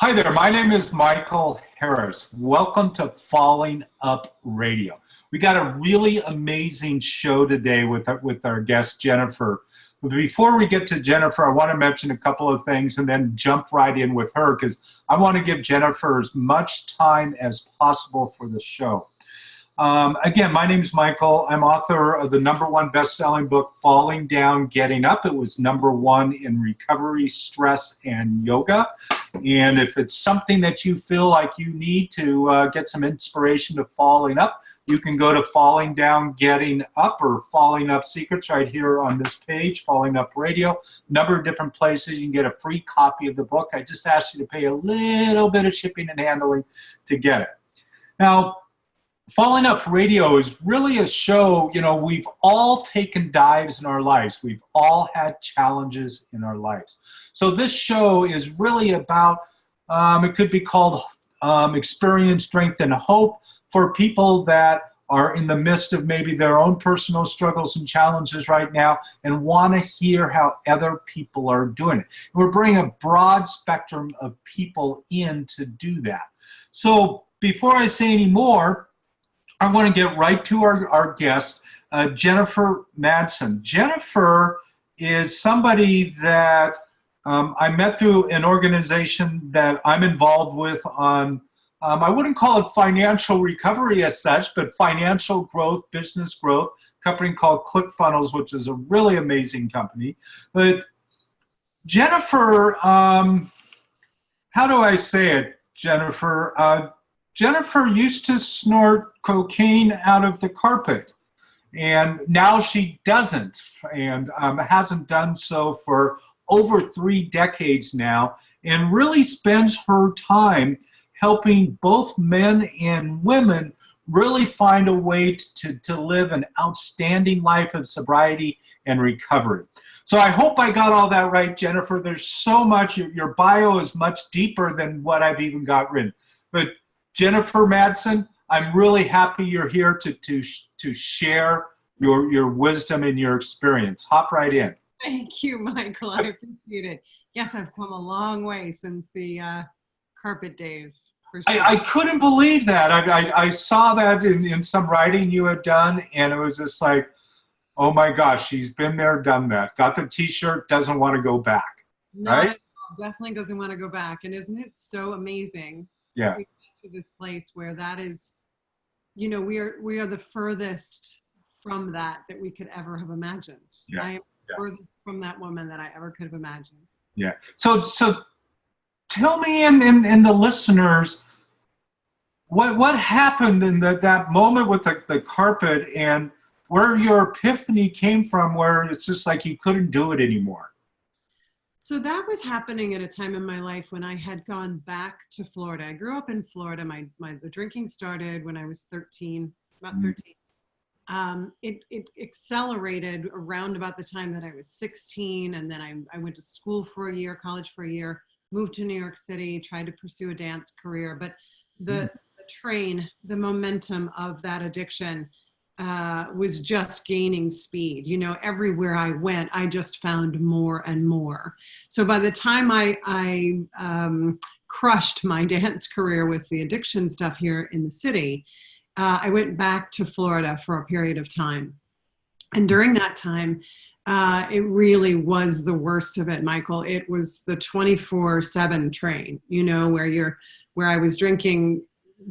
Hi there, my name is Michael Harris. Welcome to Falling Up Radio. We got a really amazing show today with our guest, Jenifer. But before we get to Jenifer, I want to mention a couple of things and then jump right in with her because I want to give Jenifer as much time as possible for the show. Again, my name is Michael. I'm author of the #1 best-selling book, Falling Down, Getting Up. It was #1 in recovery, stress, and yoga. And if it's something that you feel like you need to get some inspiration to falling up, you can go to Falling Down, Getting Up or Falling Up Secrets right here on this page, Falling Up Radio. A number of different places. You can get a free copy of the book. I just ask you to pay a little bit of shipping and handling to get it. Now, Falling Up Radio is really a show, we've all taken dives in our lives. We've all had challenges in our lives. So this show is really about, it could be called Experience, Strength, and Hope for people that are in the midst of maybe their own personal struggles and challenges right now and want to hear how other people are doing it. We're bringing a broad spectrum of people in to do that. So before I say any more, I want to get right to our guest, Jenifer Madson. Jenifer is somebody that I met through an organization that I'm involved with on, I wouldn't call it financial recovery as such, but financial growth, business growth, a company called ClickFunnels, which is a really amazing company. But Jenifer, how do I say it, Jenifer? Jenifer used to snort cocaine out of the carpet, and now she doesn't, and hasn't done so for over 3 decades now, and really spends her time helping both men and women really find a way to live an outstanding life of sobriety and recovery. So I hope I got all that right, Jenifer. There's so much. Your bio is much deeper than what I've even got written. But Jenifer Madson, I'm really happy you're here to share your wisdom and your experience. Hop right in. Thank you, Michael. I appreciate it. Yes, I've come a long way since the carpet days. For sure. I couldn't believe that. I saw that in some writing you had done, and it was just like, oh my gosh, she's been there, done that. Got the T-shirt, doesn't want to go back. Not at all. Definitely doesn't want to go back. And isn't it so amazing? Yeah. To this place where that is, we are the furthest from that we could ever have imagined. Yeah. I am furthest from that woman that I ever could have imagined. Yeah. So tell me and the listeners, what happened in that moment with the carpet and where your epiphany came from, where it's just like you couldn't do it anymore. So that was happening at a time in my life when I had gone back to Florida. I grew up in Florida. The drinking started when I was 13, about 13. It accelerated around about the time that I was 16. And then I went to school for a year, college for a year, moved to New York City, tried to pursue a dance career. But the momentum of that addiction was just gaining speed. Everywhere I went, I just found more and more. So by the time I crushed my dance career with the addiction stuff here in the city, I went back to Florida for a period of time. And during that time, it really was the worst of it, Michael. It was the 24/7 train, where I was drinking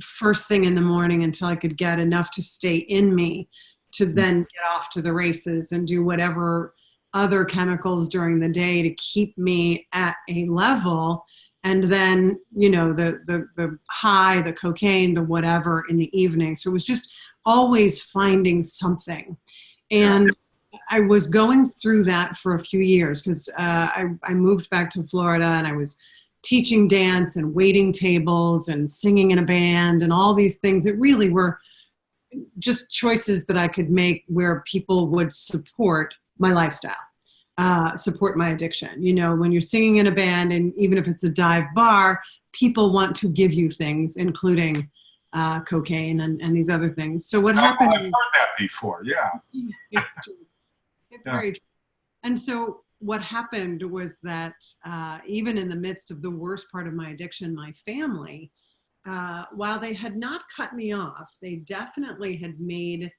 first thing in the morning until I could get enough to stay in me to then get off to the races and do whatever other chemicals during the day to keep me at a level. And then, the high, the cocaine, the whatever in the evening. So it was just always finding something. And I was going through that for a few years because I moved back to Florida and I was teaching dance and waiting tables and singing in a band and all these things that really were just choices that I could make where people would support my lifestyle, support my addiction. When you're singing in a band and even if it's a dive bar, people want to give you things, including cocaine and these other things. So what happened? I've heard that before, yeah. It's true. It's very true. And so what happened was that even in the midst of the worst part of my addiction, my family, while they had not cut me off, they definitely had made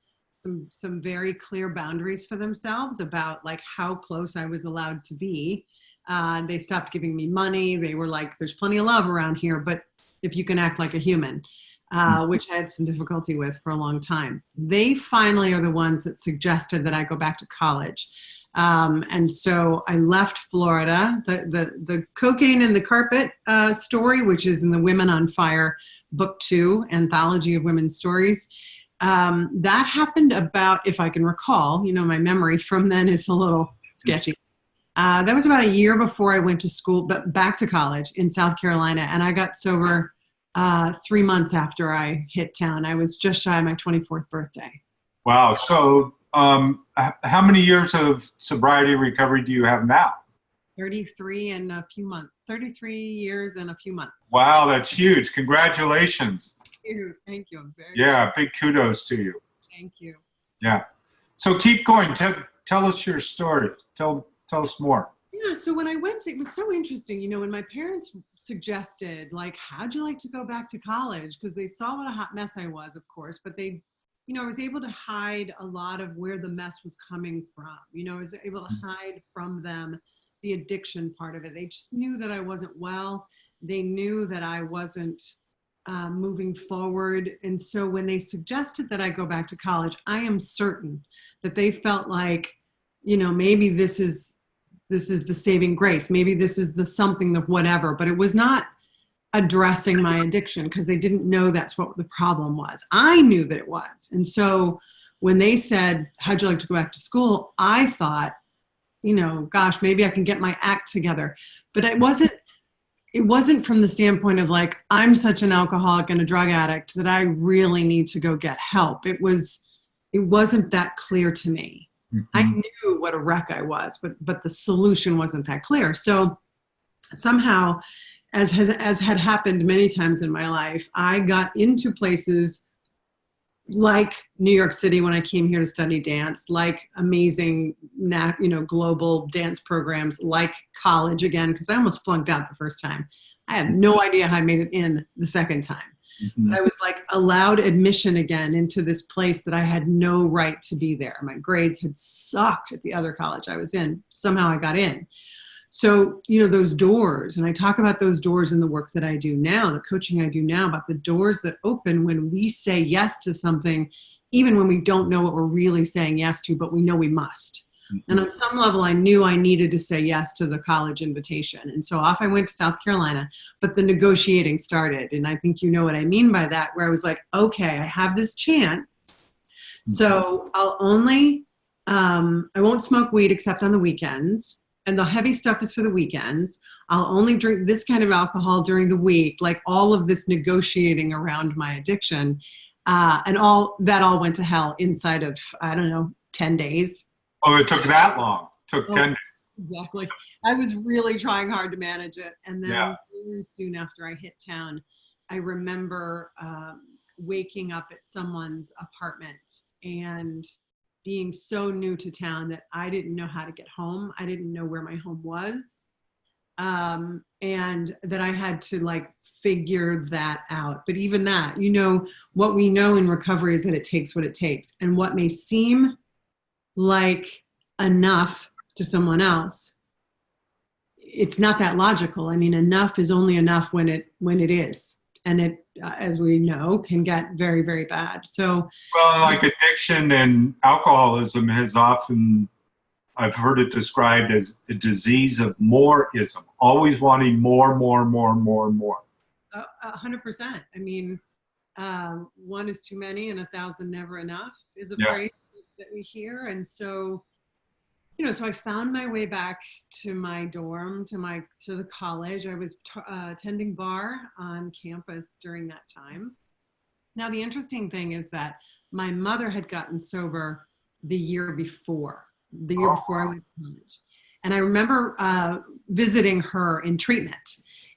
some very clear boundaries for themselves about like how close I was allowed to be. They stopped giving me money. They were like, there's plenty of love around here, but if you can act like a human, which I had some difficulty with for a long time. They finally are the ones that suggested that I go back to college. And so I left Florida. The Cocaine in the Carpet story, which is in the Women on Fire book 2, anthology of women's stories. That happened about, if I can recall, my memory from then is a little sketchy. That was about a year before I went to school, but back to college in South Carolina. And I got sober 3 months after I hit town. I was just shy of my 24th birthday. Wow. So how many years of sobriety recovery do you have now? 33 and a few months. 33 years and a few months. Wow, that's huge. Congratulations. Thank you. I'm very big kudos to you. Thank you. Yeah. So keep going. Tell us your story. Tell us more. Yeah, so when I went, it was so interesting. When my parents suggested, like, how'd you like to go back to college? Because they saw what a hot mess I was, of course, but they, I was able to hide a lot of where the mess was coming from. I was able to hide from them the addiction part of it. They just knew that I wasn't well. They knew that I wasn't moving forward. And so when they suggested that I go back to college, I am certain that they felt like, maybe this is the saving grace. Maybe this is the something, the whatever, but it was not addressing my addiction because they didn't know that's what the problem was. I knew that it was. And so when they said, how'd you like to go back to school? I thought, gosh, maybe I can get my act together. But it wasn't from the standpoint of like, I'm such an alcoholic and a drug addict that I really need to go get help. It wasn't that clear to me. Mm-hmm. I knew what a wreck I was, but the solution wasn't that clear. So somehow, as had happened many times in my life, I got into places like New York City when I came here to study dance, like amazing, global dance programs, like college again, because I almost flunked out the first time. I have no idea how I made it in the second time. Mm-hmm. I was like allowed admission again into this place that I had no right to be there. My grades had sucked at the other college I was in. Somehow I got in. So, those doors, and I talk about those doors in the work that I do now, the coaching I do now, about the doors that open when we say yes to something, even when we don't know what we're really saying yes to, but we know we must. Mm-hmm. And on some level, I knew I needed to say yes to the college invitation. And so off I went to South Carolina, but the negotiating started. And I think you know what I mean by that, where I was like, okay, I have this chance. Mm-hmm. So I'll only, I won't smoke weed except on the weekends. And the heavy stuff is for the weekends. I'll only drink this kind of alcohol during the week, like all of this negotiating around my addiction. And all went to hell inside of, 10 days. Oh, it took that long. It took 10 days. Exactly. I was really trying hard to manage it. And then really soon after I hit town, I remember waking up at someone's apartment and being so new to town that I didn't know how to get home. I didn't know where my home was. And that I had to like figure that out. But even that, what we know in recovery is that it takes what it takes. And what may seem like enough to someone else, it's not that logical. I mean, enough is only enough when it is. And it, as we know, can get very, very bad. So, well, like addiction and alcoholism has often, I've heard it described as the disease of moreism, always wanting more. 100%. I mean, one is too many and 1,000 never enough is a phrase that we hear. And so, so I found my way back to my dorm, to the college. I was attending bar on campus during that time. Now, the interesting thing is that my mother had gotten sober the year before I went to college. And I remember visiting her in treatment.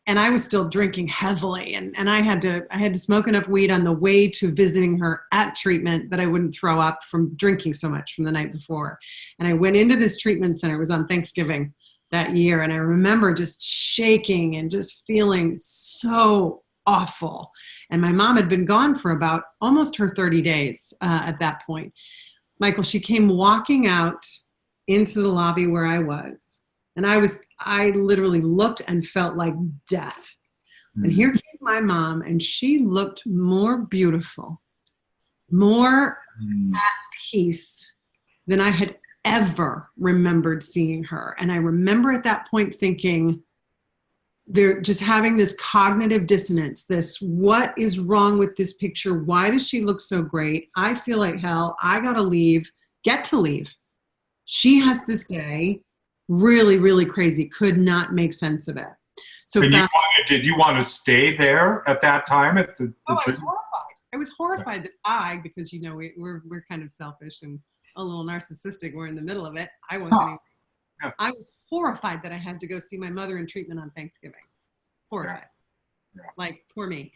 And I was still drinking heavily, and I had to smoke enough weed on the way to visiting her at treatment that I wouldn't throw up from drinking so much from the night before. And I went into this treatment center. It was on Thanksgiving that year, and I remember just shaking and just feeling so awful. And my mom had been gone for about almost her 30 days at that point. Michael, she came walking out into the lobby where I was. And I literally looked and felt like death. Mm-hmm. And here came my mom, and she looked more beautiful, more at peace than I had ever remembered seeing her. And I remember at that point thinking, they're just having this cognitive dissonance, what is wrong with this picture? Why does she look so great? I feel like hell. I got to leave, get to leave. She has to stay. Really, really crazy. Could not make sense of it. So did you want to stay there at that time? I was horrified. I was horrified that because we're kind of selfish and a little narcissistic. We're in the middle of it. I wasn't. I was horrified that I had to go see my mother in treatment on Thanksgiving. Horrified. Yeah. Like, poor me.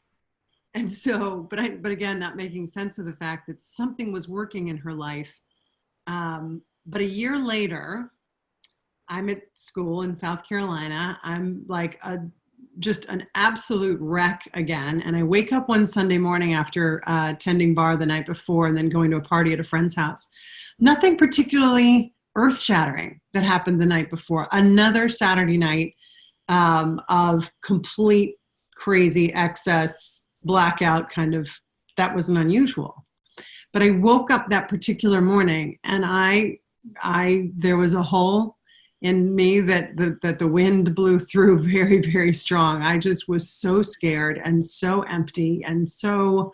And so, but again, not making sense of the fact that something was working in her life. But a year later, I'm at school in South Carolina. I'm like just an absolute wreck again. And I wake up one Sunday morning after attending bar the night before and then going to a party at a friend's house. Nothing particularly earth-shattering that happened the night before. Another Saturday night of complete crazy excess, blackout kind of, that wasn't unusual. But I woke up that particular morning and there was a hole in me that the wind blew through very, very strong. I just was so scared and so empty and so,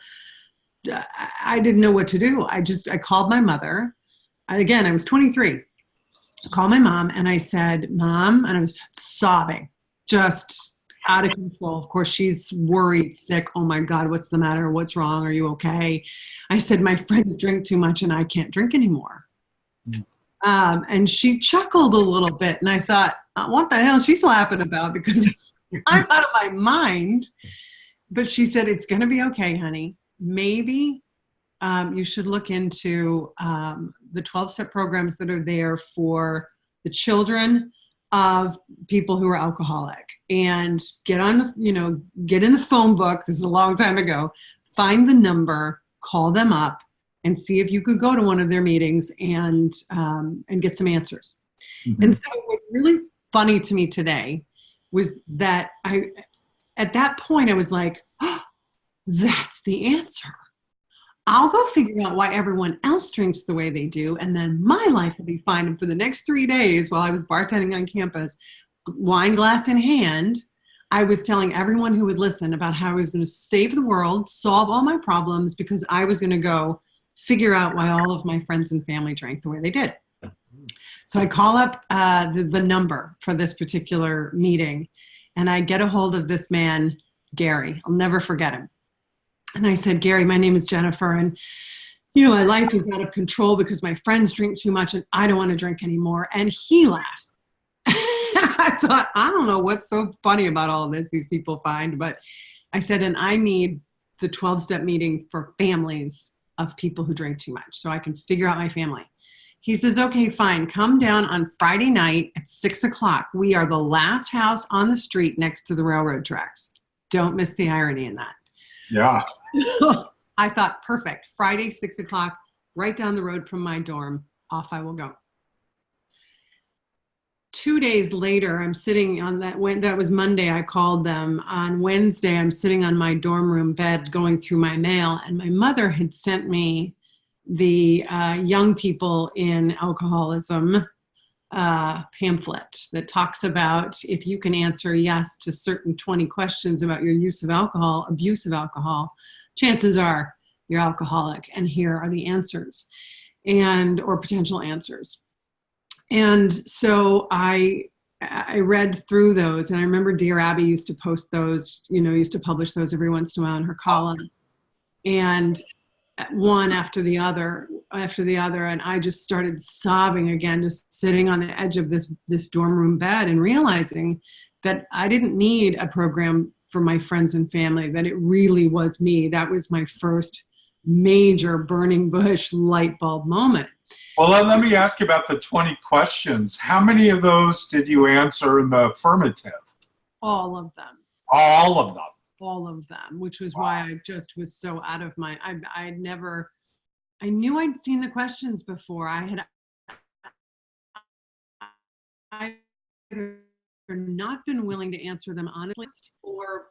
I didn't know what to do. I called my mother. Again, I was 23. I called my mom and I said, Mom, and I was sobbing, just out of control. Of course, she's worried, sick. Oh my God, what's the matter? What's wrong? Are you okay? I said, my friends drink too much and I can't drink anymore. Mm. And she chuckled a little bit, and I thought, what the hell she's laughing about, because I'm out of my mind. But she said, it's going to be okay, honey. Maybe you should look into the 12-step programs that are there for the children of people who are alcoholic, and get in the phone book. This is a long time ago. Find the number, call them up, and see if you could go to one of their meetings and get some answers. Mm-hmm. And so what's really funny to me today was that at that point I was like, oh, that's the answer. I'll go figure out why everyone else drinks the way they do, and then my life will be fine. And for the next 3 days while I was bartending on campus, wine glass in hand, I was telling everyone who would listen about how I was going to save the world, solve all my problems, because I was going to go figure out why all of my friends and family drank the way they did. So I call up the number for this particular meeting, and I get a hold of this man, Gary. I'll never forget him. And I said, Gary, my name is Jenifer, and my life is out of control because my friends drink too much and I don't want to drink anymore. And he laughed. I thought, I don't know what's so funny about all of this these people find, but I said, and I need the 12-step meeting for families of people who drink too much so I can figure out my family. He says, okay, fine. Come down on Friday night at 6:00. We are the last house on the street next to the railroad tracks. Don't miss the irony in that. Yeah. I thought, perfect. Friday, 6:00, right down the road from my dorm. Off I will go. 2 days later, I'm sitting on that was Monday, I called them. On Wednesday, I'm sitting on my dorm room bed going through my mail, and my mother had sent me the young people in alcoholism pamphlet that talks about if you can answer yes to certain 20 questions about your use of alcohol, abuse of alcohol, chances are you're alcoholic, and here are the answers or potential answers. And so I read through those, and I remember Dear Abby used to post those, used to publish those every once in a while in her column, and one after the other, and I just started sobbing again, just sitting on the edge of this dorm room bed and realizing that I didn't need a program for my friends and family, that it really was me. That was my first major burning bush light bulb moment. Well, let me ask you about the 20 questions. How many of those did you answer in the affirmative? All of them. All of them. All of them, which was why I just was so out of my, I knew I'd seen the questions before. I had either not been willing to answer them honestly or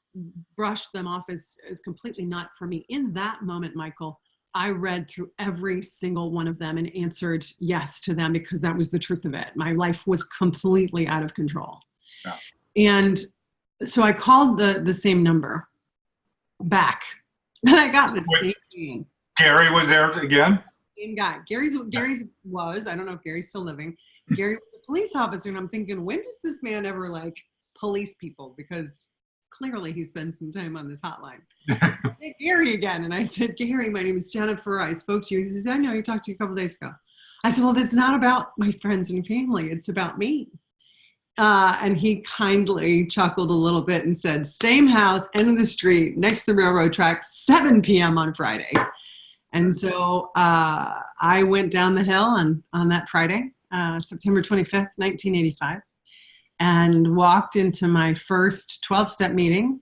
brushed them off as completely not for me. In that moment, Michael, I read through every single one of them and answered yes to them because that was the truth of it. My life was completely out of control. Yeah. And so I called the same number back and I got the same thing. Gary was there again? Same guy. Gary's was, I don't know if Gary's still living. Gary was a police officer, and I'm thinking, when does this man ever like police people? Because clearly he spends some time on this hotline. Hey, Gary again. And I said, Gary, my name is Jenifer. I spoke to you. He says, I know, you talked to you a couple days ago. I said, well, it's not about my friends and family. It's about me. And he kindly chuckled a little bit and said, same house, end of the street, next to the railroad tracks, 7 p.m. on Friday. And so I went down the hill on that Friday, September 25th, 1985, and walked into my first 12-step meeting,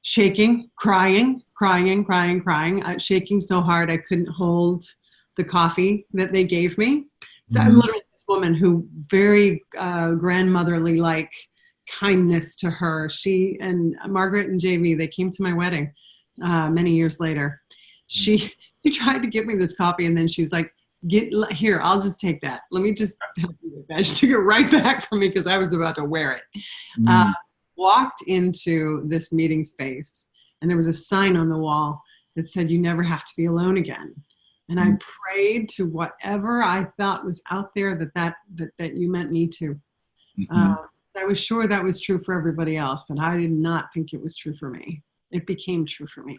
shaking, crying, shaking so hard I couldn't hold the coffee that they gave me. Mm-hmm. Literally, this woman who very grandmotherly like kindness to her. She and Margaret and JV, they came to my wedding many years later. She tried to give me this coffee, and then she was like, here, I'll just take that. Let me just help you with that. She took it right back from me because I was about to wear it. Walked into this meeting space, and there was a sign on the wall that said, you never have to be alone again. And I prayed to whatever I thought was out there that you meant me to. I was sure that was true for everybody else, but I did not think it was true for me. It became true for me.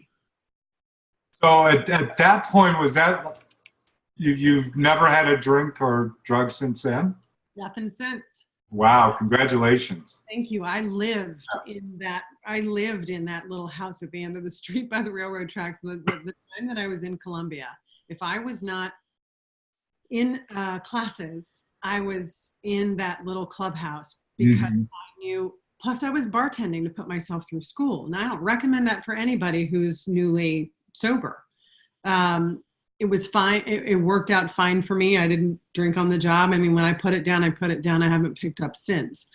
So at that point, was that, you've never had a drink or drug since then? Nothing since. Wow, congratulations. Thank you. I lived in that little house at the end of the street by the railroad tracks the time that I was in Columbia. If I was not in classes, I was in that little clubhouse because I knew, plus I was bartending to put myself through school. And I don't recommend that for anybody who's newly sober. It was fine. It worked out fine for me. I didn't drink on the job. I mean, when I put it down, I put it down. I haven't picked up since.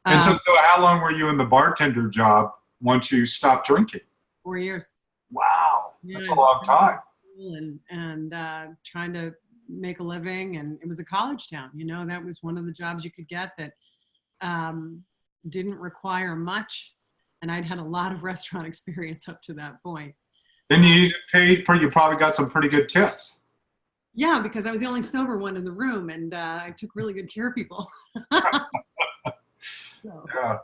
And so how long were you in the bartender job once you stopped drinking? 4 years. Wow. That's a long time. And trying to make a living. And it was a college town. You know, that was one of the jobs you could get that didn't require much. And I'd had a lot of restaurant experience up to that point. And you probably got some pretty good tips. Yeah, because I was the only sober one in the room, and I took really good care of people. Yeah.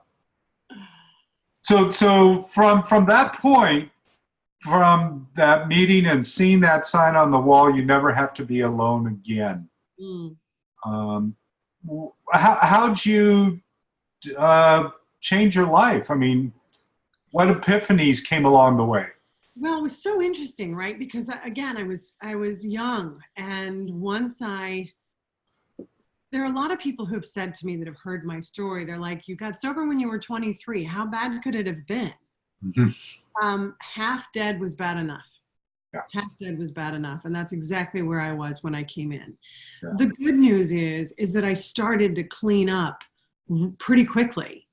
So from that point, from that meeting and seeing that sign on the wall, you never have to be alone again. How'd you change your life? I mean, what epiphanies came along the way? Well, it was so interesting, right? Because again, I was young, and there are a lot of people who have said to me that have heard my story. They're like, you got sober when you were 23. How bad could it have been? Half dead was bad enough. Yeah. Half dead was bad enough. And that's exactly where I was when I came in. Yeah. The good news is that I started to clean up pretty quickly,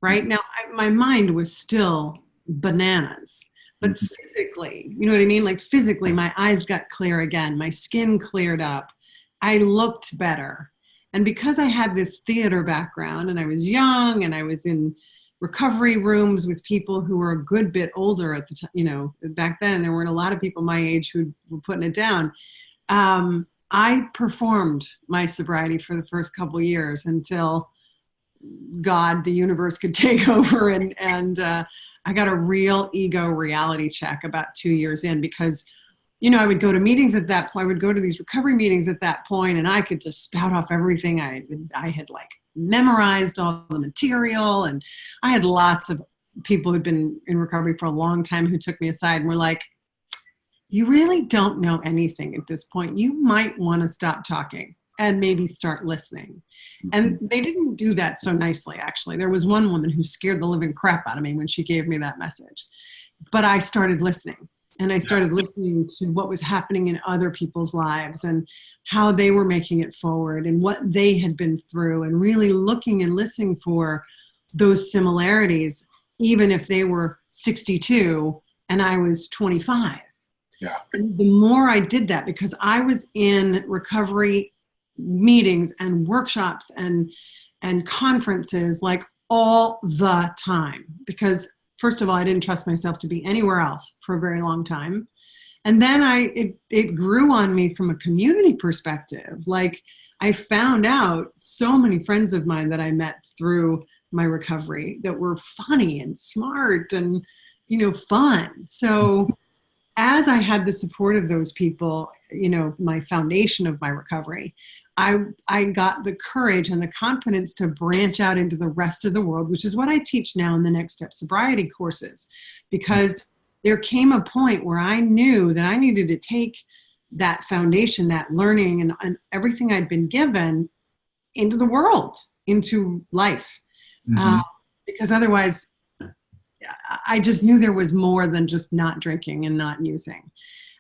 right? Now, my mind was still bananas. But physically, you know what I mean? Like physically, my eyes got clear again. My skin cleared up. I looked better. And because I had this theater background and I was young and I was in recovery rooms with people who were a good bit older at the time, you know, back then, there weren't a lot of people my age who were putting it down. I performed my sobriety for the first couple of years until God, the universe could take over and I got a real ego reality check about 2 years in because, you know, I would go to meetings at that point. I would go to these recovery meetings at that point, and I could just spout off everything I had like memorized all the material. And I had lots of people who'd been in recovery for a long time who took me aside and were like, you really don't know anything at this point. You might want to stop talking and maybe start listening. And they didn't do that so nicely, actually. There was one woman who scared the living crap out of me when she gave me that message. But I started listening. And I started listening to what was happening in other people's lives and how they were making it forward and what they had been through, and really looking and listening for those similarities, even if they were 62 and I was 25. Yeah. And the more I did that, because I was in recovery meetings and workshops and conferences like all the time, because first of all, I didn't trust myself to be anywhere else for a very long time. And then it grew on me from a community perspective. Like, I found out so many friends of mine that I met through my recovery that were funny and smart and, fun. So as I had the support of those people, my foundation of my recovery, I got the courage and the confidence to branch out into the rest of the world, which is what I teach now in the Next Step Sobriety courses, because there came a point where I knew that I needed to take that foundation, that learning and everything I'd been given into the world, into life. Because otherwise, I just knew there was more than just not drinking and not using.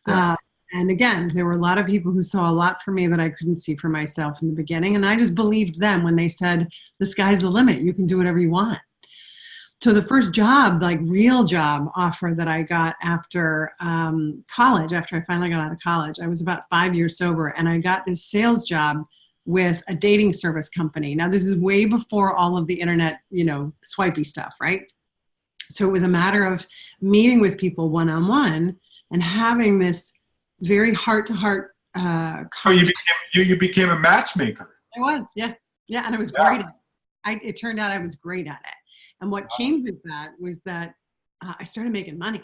Yeah. And again, there were a lot of people who saw a lot for me that I couldn't see for myself in the beginning. And I just believed them when they said, the sky's the limit. You can do whatever you want. So the first job, like real job offer that I got after college, after I finally got out of college, I was about 5 years sober, and I got this sales job with a dating service company. Now, this is way before all of the internet, swipey stuff, right? So it was a matter of meeting with people one-on-one and having this very heart-to-heart conversation. You became a matchmaker. I was, yeah. Yeah, and I was great at it. It turned out I was great at it. And what came with that was that I started making money.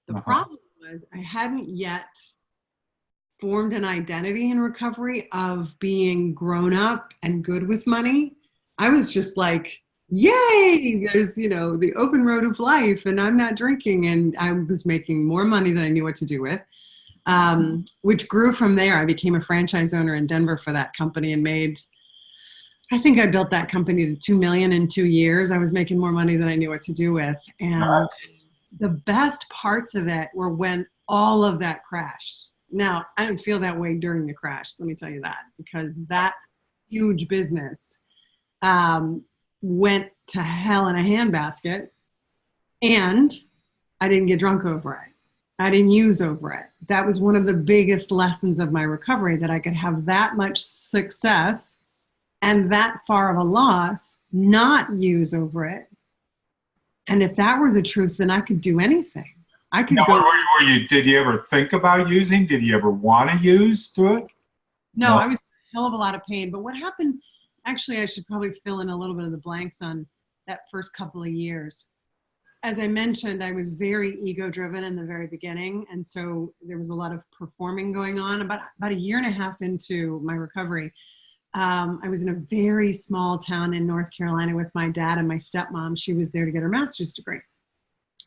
The problem was I hadn't yet formed an identity in recovery of being grown up and good with money. I was just like, yay, there's, the open road of life, and I'm not drinking. And I was making more money than I knew what to do with, which grew from there. I became a franchise owner in Denver for that company and I think I built that company to 2 million in 2 years. I was making more money than I knew what to do with. And the best parts of it were when all of that crashed. Now, I didn't feel that way during the crash, let me tell you that, because that huge business went to hell in a handbasket, and I didn't get drunk over it. I didn't use over it. That was one of the biggest lessons of my recovery, that I could have that much success and that far of a loss, not use over it. And if that were the truth, then I could do anything. I could go. Did you ever think about using? Did you ever want to use through it? No, I was in a hell of a lot of pain. But what happened, actually, I should probably fill in a little bit of the blanks on that first couple of years. As I mentioned, I was very ego-driven in the very beginning. And so there was a lot of performing going on. About a year and a half into my recovery, I was in a very small town in North Carolina with my dad and my stepmom. She was there to get her master's degree.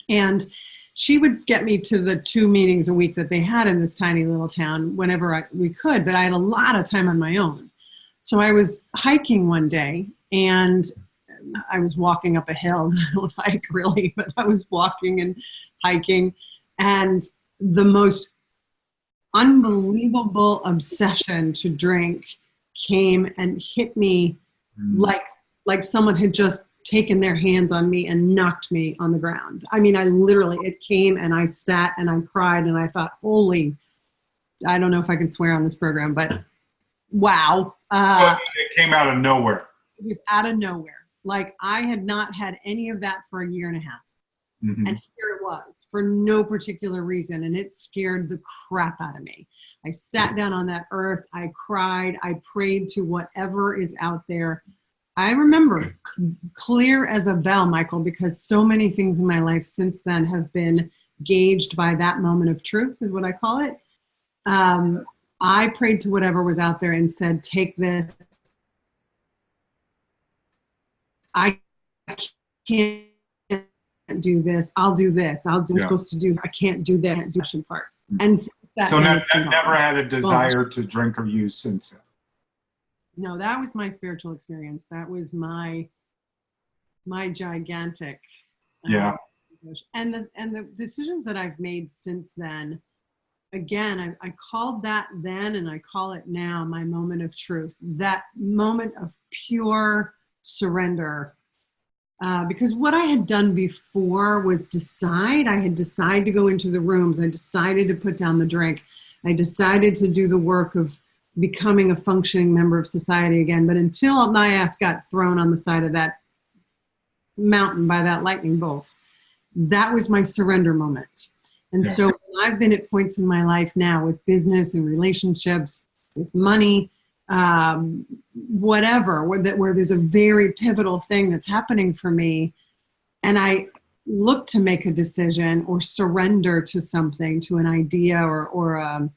And she would get me to the 2 meetings a week that they had in this tiny little town whenever we could, but I had a lot of time on my own. So I was hiking one day, and I was walking up a hill. I don't hike really, but I was walking and hiking, and the most unbelievable obsession to drink came and hit me like someone had just taken their hands on me and knocked me on the ground. I mean, it came and I sat and I cried and I thought, holy, I don't know if I can swear on this program, but wow. It came out of nowhere. It was out of nowhere. Like, I had not had any of that for a year and a half. And here it was for no particular reason. And it scared the crap out of me. I sat down on that earth. I cried. I prayed to whatever is out there. I remember clear as a bell, Michael, because so many things in my life since then have been gauged by that moment of truth, is what I call it. I prayed to whatever was out there and said, take this I can't do this. I'll do this. I'm supposed to do, I can't do that addiction part. And that so never had a desire to drink or use since then. No, that was my spiritual experience. That was my gigantic, and the decisions that I've made since then, again, I called that then, and I call it now, my moment of truth, that moment of pure surrender. Because what I had done before was I had decided to go into the rooms. I decided to put down the drink. I decided to do the work of becoming a functioning member of society again. But until my ass got thrown on the side of that mountain by that lightning bolt, that was my surrender moment. And so I've been at points in my life now with business and relationships, with money, whatever, where there's a very pivotal thing that's happening for me, and I look to make a decision or surrender to something, to an idea or a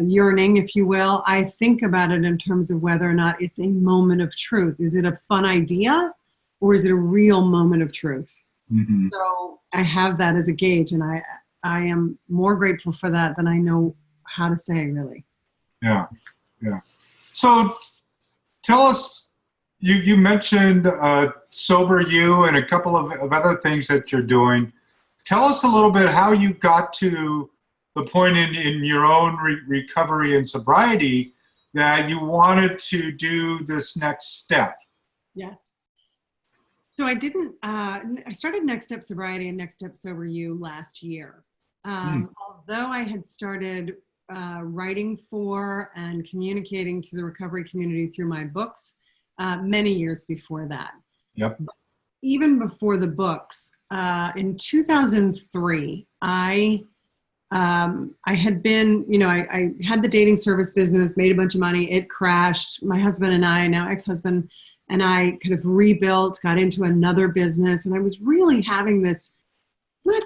yearning, if you will. I think about it in terms of whether or not it's a moment of truth. Is it a fun idea, or is it a real moment of truth? Mm-hmm. So I have that as a gauge, and I am more grateful for that than I know how to say, really. Yeah. So tell us, you mentioned Sober You and a couple of other things that you're doing. Tell us a little bit how you got to the point in your own recovery and sobriety that you wanted to do this next step. Yes. So I started Next Step Sobriety and Next Step Sober You last year. Although I had started writing for and communicating to the recovery community through my books many years before that. Yep. But even before the books, in 2003, I had been, I had the dating service business, made a bunch of money, it crashed. My husband and I, now ex-husband, and I kind of rebuilt, got into another business, and I was really having this, not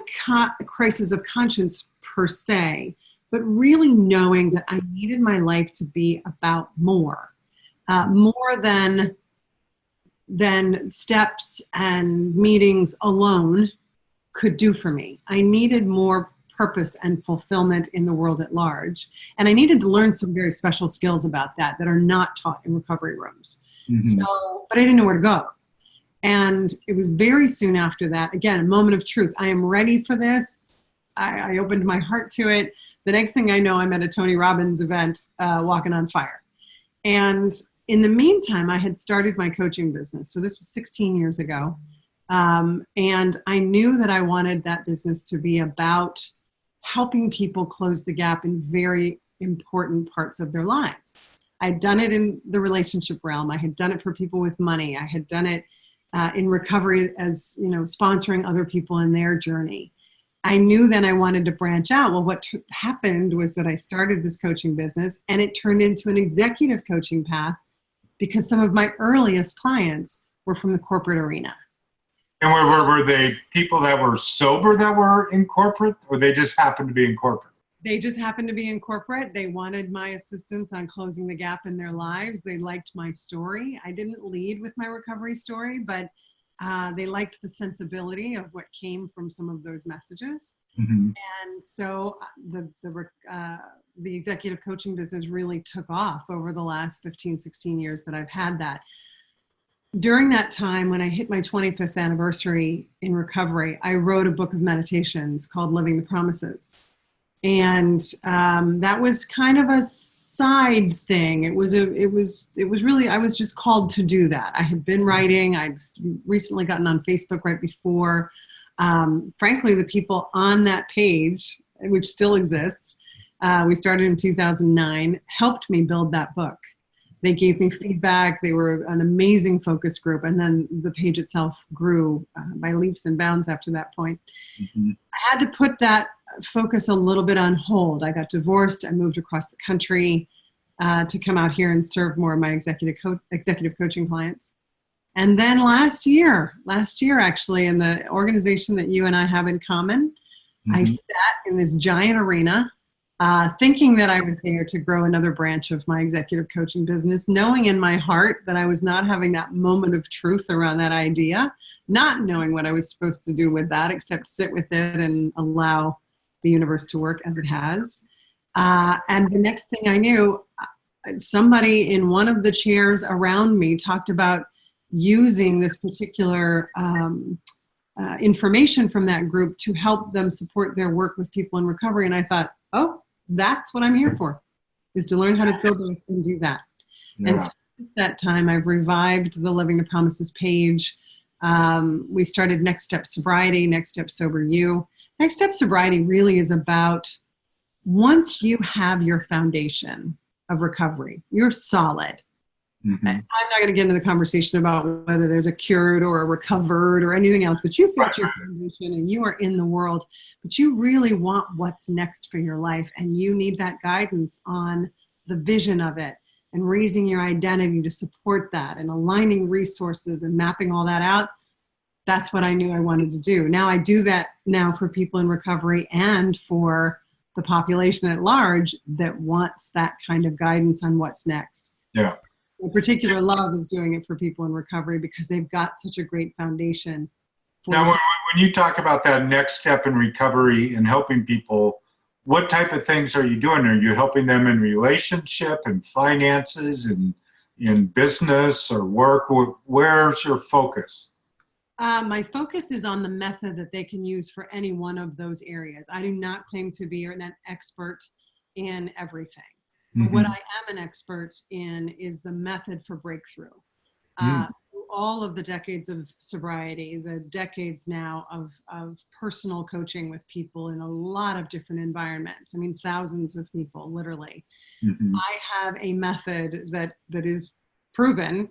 crisis of conscience per se, but really knowing that I needed my life to be about more than steps and meetings alone could do for me. I needed more purpose and fulfillment in the world at large. And I needed to learn some very special skills about that are not taught in recovery rooms. Mm-hmm. But I didn't know where to go. And it was very soon after that, again, a moment of truth. I am ready for this. I opened my heart to it. The next thing I know, I'm at a Tony Robbins event, walking on fire. And in the meantime, I had started my coaching business. So this was 16 years ago. And I knew that I wanted that business to be about helping people close the gap in very important parts of their lives. I'd done it in the relationship realm. I had done it for people with money. I had done it in recovery as, sponsoring other people in their journey. I knew then I wanted to branch out. Well, what happened was that I started this coaching business, and it turned into an executive coaching path because some of my earliest clients were from the corporate arena. And were they people that were sober that were in corporate, or they just happened to be in corporate? They just happened to be in corporate. They wanted my assistance on closing the gap in their lives. They liked my story. I didn't lead with my recovery story, but they liked the sensibility of what came from some of those messages. Mm-hmm. And so the executive coaching business really took off over the last 15, 16 years that I've had that. During that time, when I hit my 25th anniversary in recovery, I wrote a book of meditations called Living the Promises. And that was kind of a side thing. It was really, I was just called to do that. I had been writing. I'd recently gotten on Facebook right before. Frankly, the people on that page, which still exists, we started in 2009, helped me build that book. They gave me feedback. They were an amazing focus group. And then the page itself grew by leaps and bounds after that point. Mm-hmm. I had to put that focus a little bit on hold. I got divorced. I moved across the country to come out here and serve more of my executive coaching clients. And then last year actually, in the organization that you and I have in common, mm-hmm. I sat in this giant arena thinking that I was there to grow another branch of my executive coaching business, knowing in my heart that I was not having that moment of truth around that idea, not knowing what I was supposed to do with that except sit with it and allow the universe to work as it has. And the next thing I knew, somebody in one of the chairs around me talked about using this particular information from that group to help them support their work with people in recovery. And I thought, oh, that's what I'm here for, is to learn how to go back and do that. Yeah. And so since that time, I've revived the Living the Promises page. We started Next Step Sobriety, Next Step Sober You. Next Step Sobriety really is about, once you have your foundation of recovery, you're solid. Mm-hmm. I'm not going to get into the conversation about whether there's a cured or a recovered or anything else, but you've got your foundation and you are in the world, but you really want what's next for your life. And you need that guidance on the vision of it and raising your identity to support that and aligning resources and mapping all that out. That's what I knew I wanted to do. Now I do that now for people in recovery and for the population at large that wants that kind of guidance on what's next. Yeah. In particular, love is doing it for people in recovery because they've got such a great foundation. Now, when you talk about that next step in recovery and helping people, what type of things are you doing? Are you helping them in relationship and finances and in business or work? Where's your focus? My focus is on the method that they can use for any one of those areas. I do not claim to be an expert in everything. Mm-hmm. What I am an expert in is the method for breakthrough. All of the decades of sobriety, the decades now of personal coaching with people in a lot of different environments. I mean, thousands of people, literally. Mm-hmm. I have a method that is proven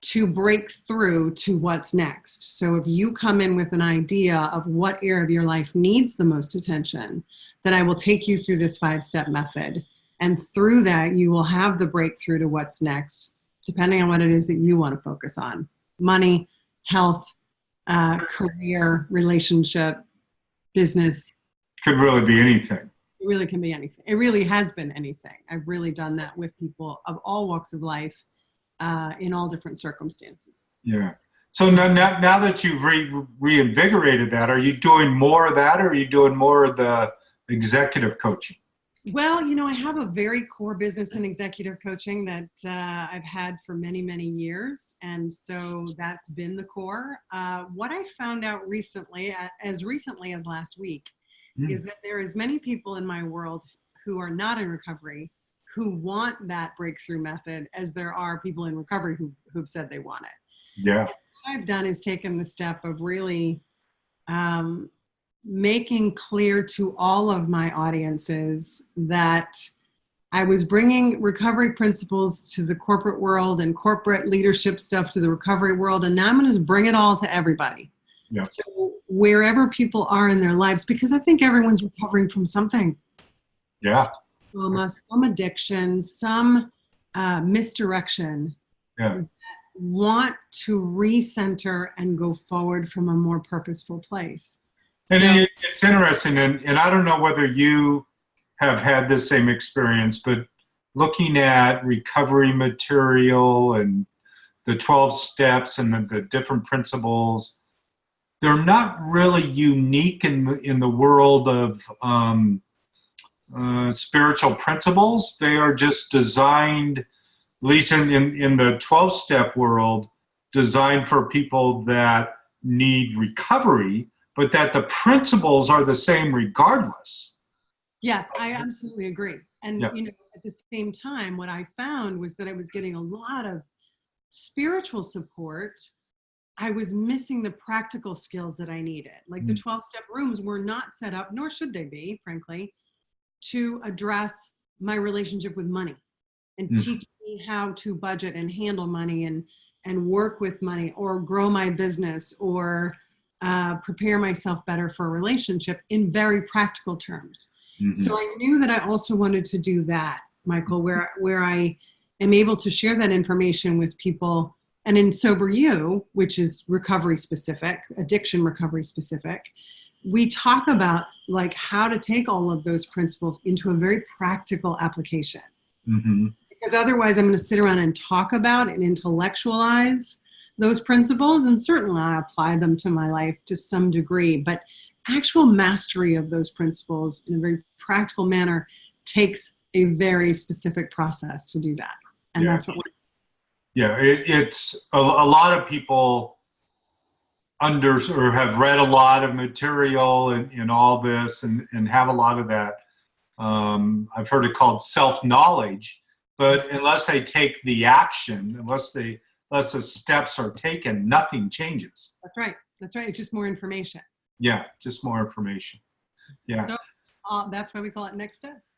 to break through to what's next. So if you come in with an idea of what area of your life needs the most attention, then I will take you through this 5-step method. And through that, you will have the breakthrough to what's next, depending on what it is that you want to focus on. Money, health, career, relationship, business. Could really be anything. It really can be anything. It really has been anything. I've really done that with people of all walks of life in all different circumstances. Yeah. So now that you've reinvigorated that, are you doing more of that or are you doing more of the executive coaching? Well, you know, I have a very core business in executive coaching that I've had for many, many years. And so that's been the core. What I found out recently as last week, is that there is many people in my world who are not in recovery who want that breakthrough method as there are people in recovery who've said they want it. Yeah. And what I've done is taken the step of really making clear to all of my audiences that I was bringing recovery principles to the corporate world and corporate leadership stuff to the recovery world. And now I'm going to bring it all to everybody. Yeah. So wherever people are in their lives, because I think everyone's recovering from something. Yeah. Some addiction, some misdirection. Yeah. Want to recenter and go forward from a more purposeful place. And it's interesting, and I don't know whether you have had the same experience, but looking at recovery material and the 12 steps and the different principles, they're not really unique in the world of spiritual principles. They are just designed, at least in the 12-step world, designed for people that need recovery, but that the principles are the same regardless. Yes, I absolutely agree. And yeah. You know, at the same time, what I found was that I was getting a lot of spiritual support. I was missing the practical skills that I needed. Like the 12-step rooms were not set up, nor should they be, frankly, to address my relationship with money and teach me how to budget and handle money and work with money or grow my business or prepare myself better for a relationship in very practical terms. Mm-hmm. So I knew that I also wanted to do that, Michael, where I am able to share that information with people. And in Sober You, which is recovery specific, addiction recovery specific, we talk about like how to take all of those principles into a very practical application. Mm-hmm. Because otherwise I'm going to sit around and talk about and intellectualize those principles, and certainly I apply them to my life to some degree, but actual mastery of those principles in a very practical manner takes a very specific process to do that. And that's what we're it's a lot of people or have read a lot of material in all this and have a lot of that. I've heard it called self-knowledge, but unless they take the action, unless the steps are taken, nothing changes. That's right. That's right. It's just more information. Yeah, just more information. Yeah. So that's why we call it Next Steps.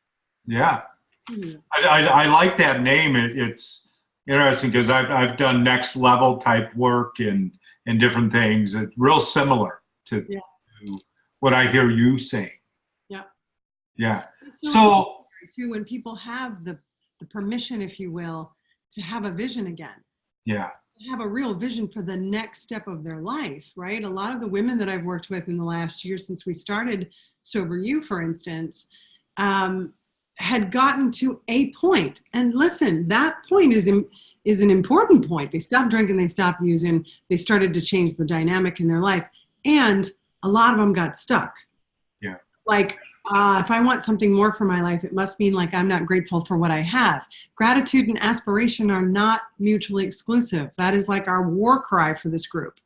Yeah. Mm-hmm. I like that name. It's interesting because I've done next level type work and different things. It's real similar to what I hear you saying. Yeah. Yeah. So too, when people have the permission, if you will, to have a vision again. Yeah. Have a real vision for the next step of their life, right? A lot of the women that I've worked with in the last year since we started Sober You, for instance, had gotten to a point. And listen, that point is an important point. They stopped drinking, they stopped using, they started to change the dynamic in their life. And a lot of them got stuck. Yeah. Like, if I want something more for my life, it must mean like I'm not grateful for what I have. Gratitude and aspiration are not mutually exclusive. That is like our war cry for this group.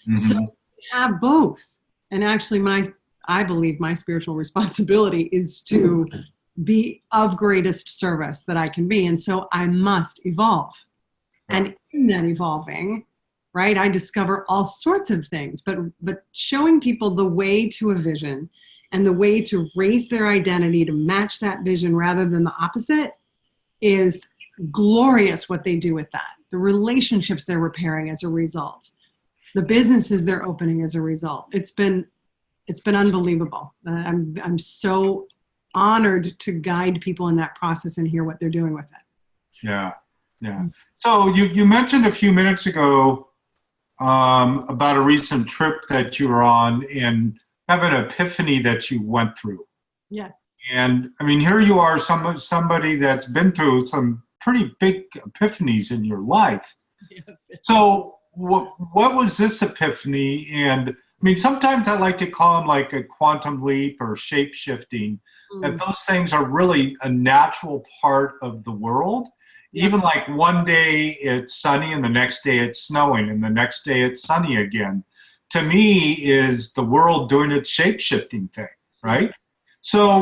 Mm-hmm. So we have both. And actually I believe my spiritual responsibility is to be of greatest service that I can be. And so I must evolve. Right. And in that evolving, right, I discover all sorts of things, but showing people the way to a vision and the way to raise their identity to match that vision rather than the opposite is glorious what they do with that. The relationships they're repairing as a result. The businesses they're opening as a result. It's been unbelievable. I'm so honored to guide people in that process and hear what they're doing with it. Yeah, yeah. So you mentioned a few minutes ago about a recent trip that you were on and have an epiphany that you went through. Yeah. And I mean, here you are, somebody that's been through some pretty big epiphanies in your life. Yeah. So what was this epiphany? And I mean, sometimes I like to call them like a quantum leap or shape shifting, that those things are really a natural part of the world. Yeah. Even like one day it's sunny and the next day it's snowing and the next day it's sunny again. To me, is the world doing its shape-shifting thing, right? So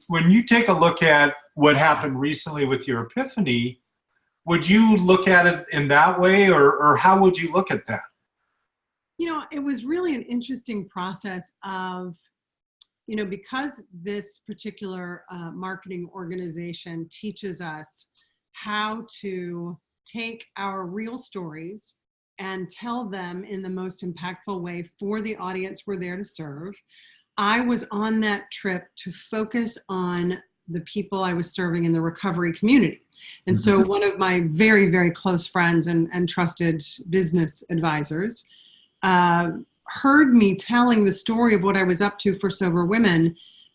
when you take a look at what happened recently with your epiphany, would you look at it in that way, or how would you look at that? You know, it was really an interesting process of, you know, because this particular marketing organization teaches us how to take our real stories and tell them in the most impactful way for the audience we're there to serve. I was on that trip to focus on the people I was serving in the recovery community. And so one of my very, very close friends and trusted business advisors heard me telling the story of what I was up to for sober women.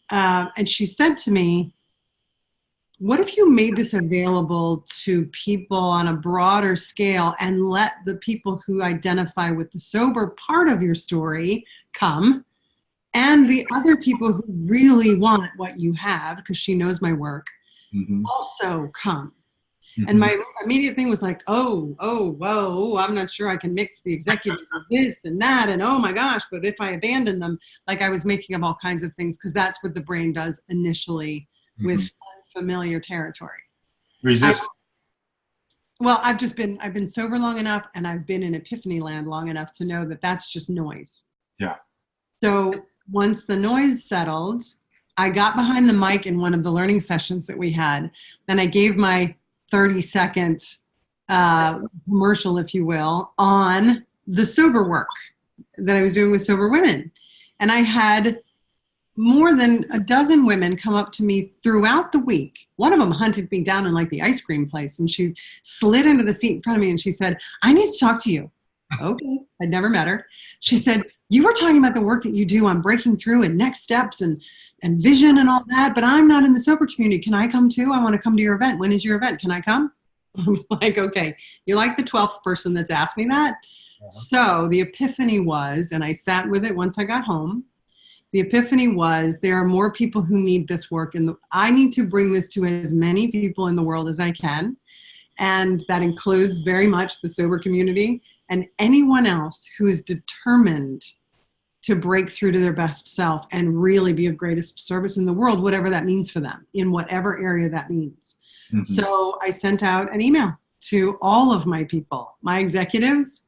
And she said to me, what if you made this available to people on a broader scale and let the people who identify with the sober part of your story come, and the other people who really want what you have, because she knows my work, also come. And my immediate thing was like, whoa, I'm not sure I can mix the executives with this and that, and oh my gosh, but if I abandon them, like I was making up all kinds of things, because that's what the brain does initially with familiar territory. Resist. I've been sober long enough, and I've been in epiphany land long enough to know that that's just noise. Yeah. So once the noise settled, I got behind the mic in one of the learning sessions that we had, and I gave my 30-second commercial, if you will, on the sober work that I was doing with sober women. And I had more than a dozen women come up to me throughout the week. One of them hunted me down in like the ice cream place, and she slid into the seat in front of me and she said, I need to talk to you. Okay. I'd never met her. She said, you were talking about the work that you do on breaking through and next steps and vision and all that, but I'm not in the sober community. Can I come too? I want to come to your event. When is your event? Can I come? I was like, okay, you're like the 12th person that's asked me that. So the epiphany was, and I sat with it once I got home, the epiphany was there are more people who need this work, and I need to bring this to as many people in the world as I can. And that includes very much the sober community and anyone else who is determined to break through to their best self and really be of greatest service in the world, whatever that means for them, in whatever area that means. Mm-hmm. So I sent out an email to all of my people, my executives,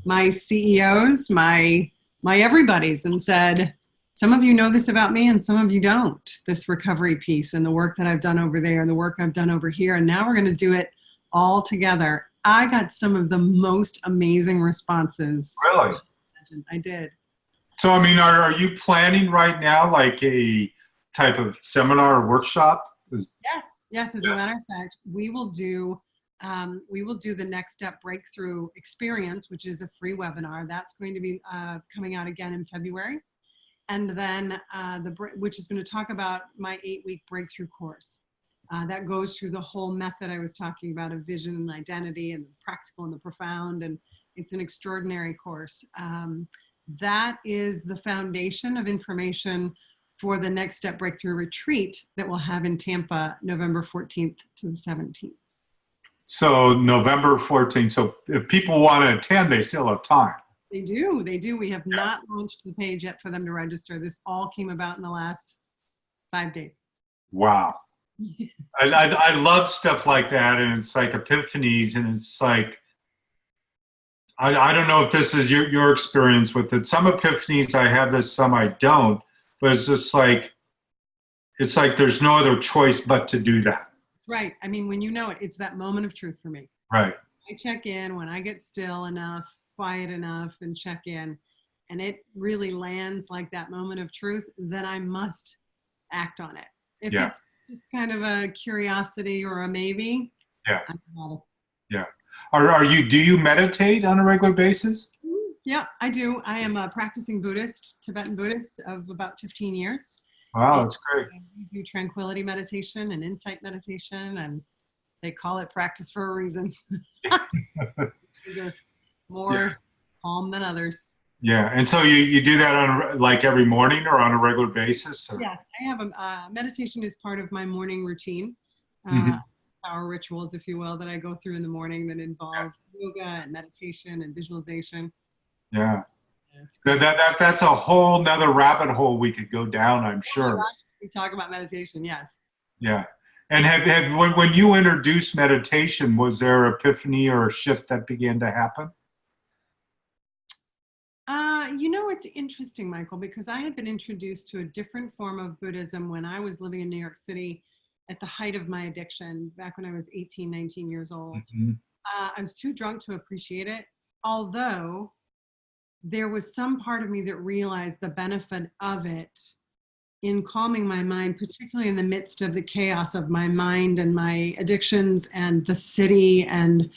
my CEOs, my everybody's, and said, some of you know this about me and some of you don't, this recovery piece and the work that I've done over there and the work I've done over here. And now we're going to do it all together. I got some of the most amazing responses. Really? I did. So, I mean, are you planning right now like a type of seminar or workshop? Yes. As a matter of fact, we will do the Next Step Breakthrough Experience, which is a free webinar. That's going to be coming out again in February. And then which is going to talk about my 8-week breakthrough course. That goes through the whole method I was talking about of vision and identity and the practical and the profound. And it's an extraordinary course. That is the foundation of information for the Next Step Breakthrough Retreat that we'll have in Tampa, November 14th to the 17th. So November 14th. So if people want to attend, they still have time. They do. We have not launched the page yet for them to register. This all came about in the last 5 days. Wow. I love stuff like that. And it's like epiphanies. And it's like, I don't know if this is your experience with it. Some epiphanies I have this, some I don't. But it's just like, it's like there's no other choice but to do that. Right. I mean, when you know it, it's that moment of truth for me. Right. I check in when I get still enough, quiet enough, and check in, and it really lands like that moment of truth, then I must act on it. If it's just kind of a curiosity or a maybe, I'm not. Yeah. Do you meditate on a regular basis? Yeah, I do. I am a practicing Buddhist, Tibetan Buddhist of about 15 years. Wow, that's great. We do tranquility meditation and insight meditation, and they call it practice for a reason. These are more calm than others. Yeah, and so you do that on like every morning or on a regular basis? Or? Yeah, I have meditation is part of my morning routine. Power rituals, if you will, that I go through in the morning that involve yoga and meditation and visualization. Yeah. That's a whole nother rabbit hole we could go down, I'm sure. We talk about meditation, yes. Yeah. And when you introduced meditation, was there an epiphany or a shift that began to happen? It's interesting, Michael, because I had been introduced to a different form of Buddhism when I was living in New York City at the height of my addiction, back when I was 18, 19 years old. Mm-hmm. I was too drunk to appreciate it, although there was some part of me that realized the benefit of it in calming my mind, particularly in the midst of the chaos of my mind and my addictions and the city and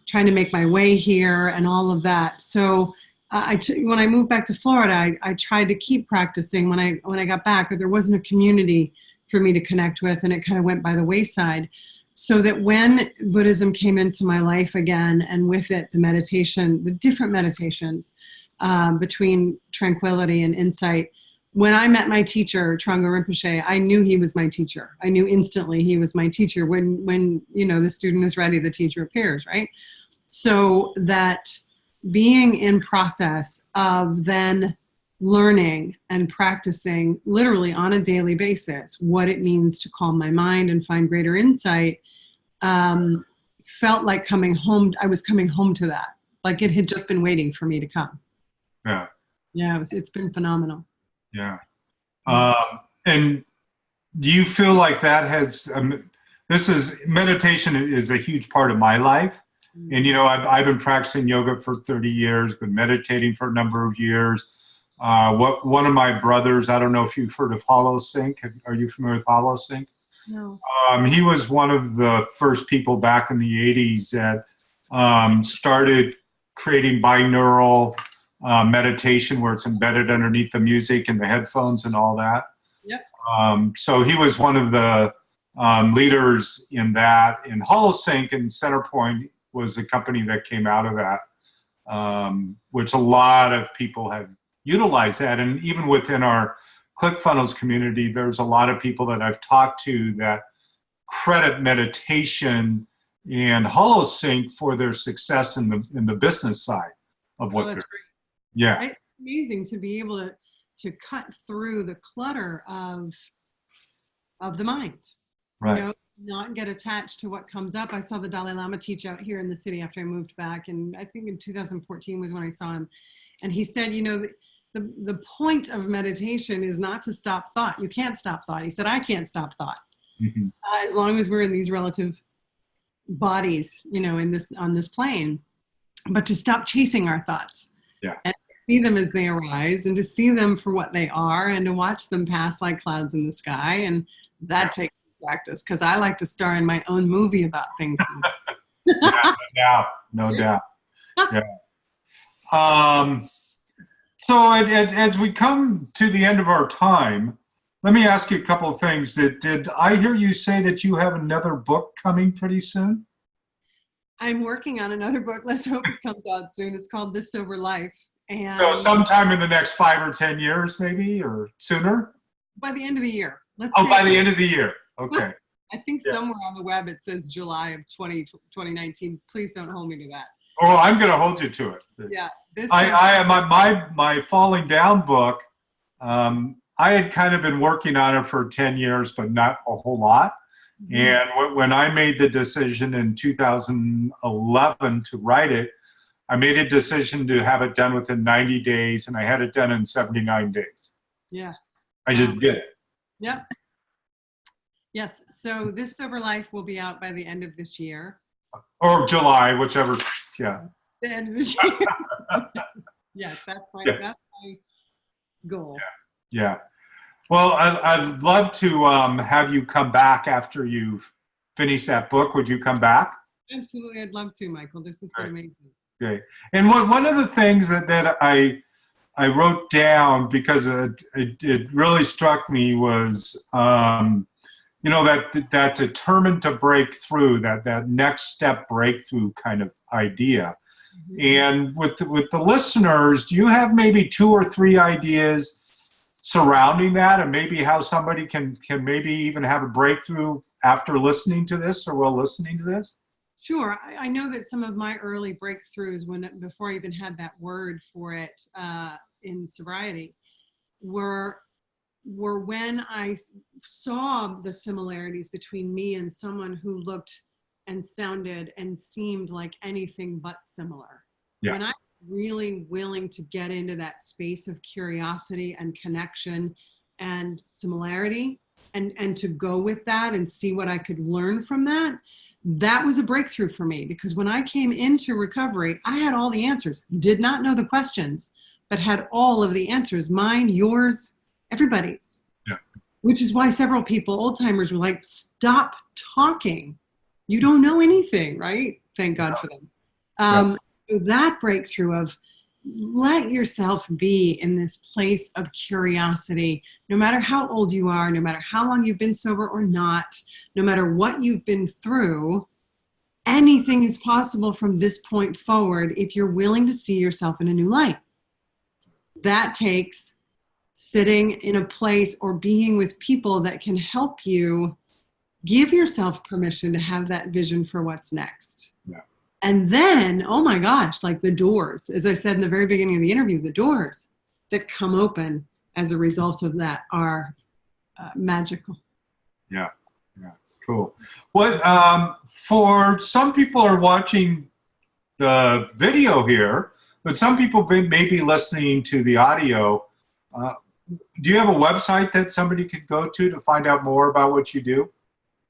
trying to make my way here and all of that. So when I moved back to Florida, I tried to keep practicing when I got back, but there wasn't a community for me to connect with, and it kind of went by the wayside. So that when Buddhism came into my life again, and with it the meditation, the different meditations between tranquility and insight, when I met my teacher, Trungpa Rinpoche, I knew he was my teacher. I knew instantly he was my teacher. When the student is ready, the teacher appears, right? So that being in process of then learning and practicing literally on a daily basis what it means to calm my mind and find greater insight felt like coming home. I was coming home to that. Like it had just been waiting for me to come. Yeah. Yeah, it's been phenomenal. Yeah. And do you feel like that has, meditation is a huge part of my life. And, I've been practicing yoga for 30 years, been meditating for a number of years. One of my brothers, I don't know if you've heard of HoloSync. Are you familiar with HoloSync? No. He was one of the first people back in the 80s that started creating binaural meditation where it's embedded underneath the music and the headphones and all that. Yep. So he was one of the leaders in that. And HoloSync and Centerpoint was a company that came out of that, which a lot of people have utilized that. And even within our ClickFunnels community, there's a lot of people that I've talked to that credit meditation and HoloSync for their success in the business side of what they're doing. Yeah. It's amazing to be able to cut through the clutter of the mind. Right. You know, not get attached to what comes up. I saw the Dalai Lama teach out here in the city after I moved back, and I think in 2014 was when I saw him. And he said, you know, the point of meditation is not to stop thought. You can't stop thought. He said, I can't stop thought. Mm-hmm. As long as we're in these relative bodies, you know, on this plane, but to stop chasing our thoughts. Yeah. And see them as they arise, and to see them for what they are, and to watch them pass like clouds in the sky. And that takes practice, because I like to star in my own movie about things. Yeah, no doubt. Yeah. So as we come to the end of our time, let me ask you a couple of things. Did I hear you say that you have another book coming pretty soon? I'm working on another book. Let's hope it comes out soon. It's called This Sober Life. And so sometime in the next 5 or 10 years, maybe, or sooner? By the end of the year. By the end of the year. Okay. I think somewhere on the web it says July of 2019. Please don't hold me to that. Oh, I'm going to hold you to it. Yeah. My Falling Down book, I had kind of been working on it for 10 years, but not a whole lot. Mm-hmm. And when I made the decision in 2011 to write it, I made a decision to have it done within 90 days, and I had it done in 79 days. Yeah. I just did it. Yep. Yes. So This Sober Life will be out by the end of this year. Or July, whichever. Yeah. The end of this year. Yes, that's my goal. Yeah. Well, I'd love to have you come back after you've finished that book. Would you come back? Absolutely. I'd love to, Michael. This has been amazing. Okay. And one of the things that I wrote down, because it really struck me, was you know, that determined to break through, that next step breakthrough kind of idea. Mm-hmm. And with the listeners, do you have maybe 2 or 3 ideas surrounding that, and maybe how somebody can maybe even have a breakthrough after listening to this, or while listening to this? Sure. I know that some of my early breakthroughs, before I even had that word for it in sobriety, were when I saw the similarities between me and someone who looked and sounded and seemed like anything but similar. Yeah. When I'm really willing to get into that space of curiosity and connection and similarity, and to go with that and see what I could learn from that, that was a breakthrough for me. Because when I came into recovery, I had all the answers, did not know the questions, but had all of the answers, mine, yours, everybody's. Yeah. Which is why several people, old timers, were like, stop talking. You don't know anything, right? Thank God for them. That breakthrough of let yourself be in this place of curiosity, no matter how old you are, no matter how long you've been sober or not, no matter what you've been through, anything is possible from this point forward if you're willing to see yourself in a new light. That takes sitting in a place or being with people that can help you give yourself permission to have that vision for what's next. Yeah. And then, oh my gosh, like the doors, as I said in the very beginning of the interview, the doors that come open as a result of that are magical. Yeah. Cool. What for some people are watching the video here, but some people may be listening to the audio. Do you have a website that somebody could go to find out more about what you do?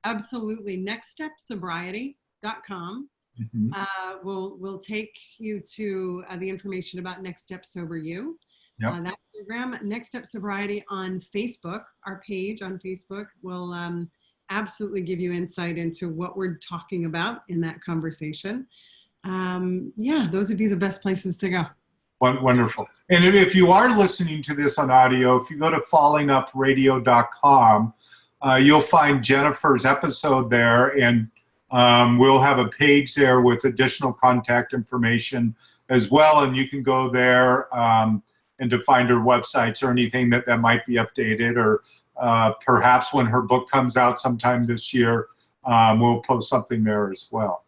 Absolutely. nextstepsobriety.com. Mm-hmm. We'll take you to the information about Next Step Sober You. Yep. That program, Next Step Sobriety on Facebook, our page on Facebook, will absolutely give you insight into what we're talking about in that conversation. Those would be the best places to go. Wonderful. And if you are listening to this on audio, if you go to fallingupradio.com, you'll find Jenifer's episode there, and we'll have a page there with additional contact information as well, and you can go there and to find her websites or anything that might be updated, or perhaps when her book comes out sometime this year, we'll post something there as well.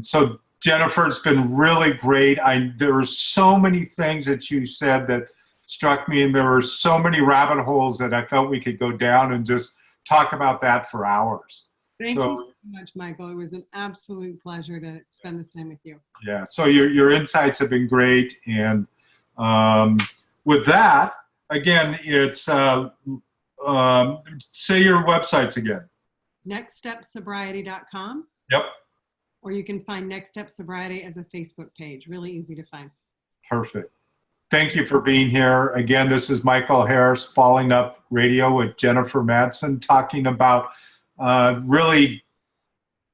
So Jenifer, it's been really great. There were so many things that you said that struck me, and there were so many rabbit holes that I felt we could go down and just talk about that for hours. Thank you so much, Michael. It was an absolute pleasure to spend this time with you. Yeah, so your insights have been great. And with that, again, it's, say your websites again. nextstepsobriety.com. Yep. Or you can find Next Step Sobriety as a Facebook page. Really easy to find. Perfect. Thank you for being here. Again, this is Michael Harris, Falling Up Radio with Jenifer Madson, talking about really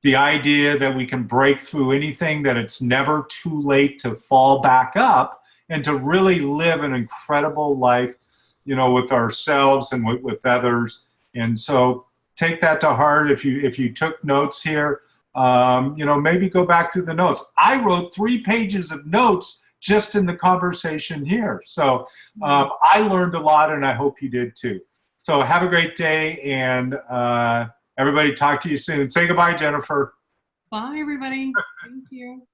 the idea that we can break through anything, that it's never too late to fall back up and to really live an incredible life, you know, with ourselves and with others. And so take that to heart. If you took notes here, you know, maybe go back through the notes. I wrote 3 pages of notes just in the conversation here. So I learned a lot, and I hope you did too. So have a great day, and everybody, talk to you soon. Say goodbye, Jenifer. Bye, everybody. Thank you.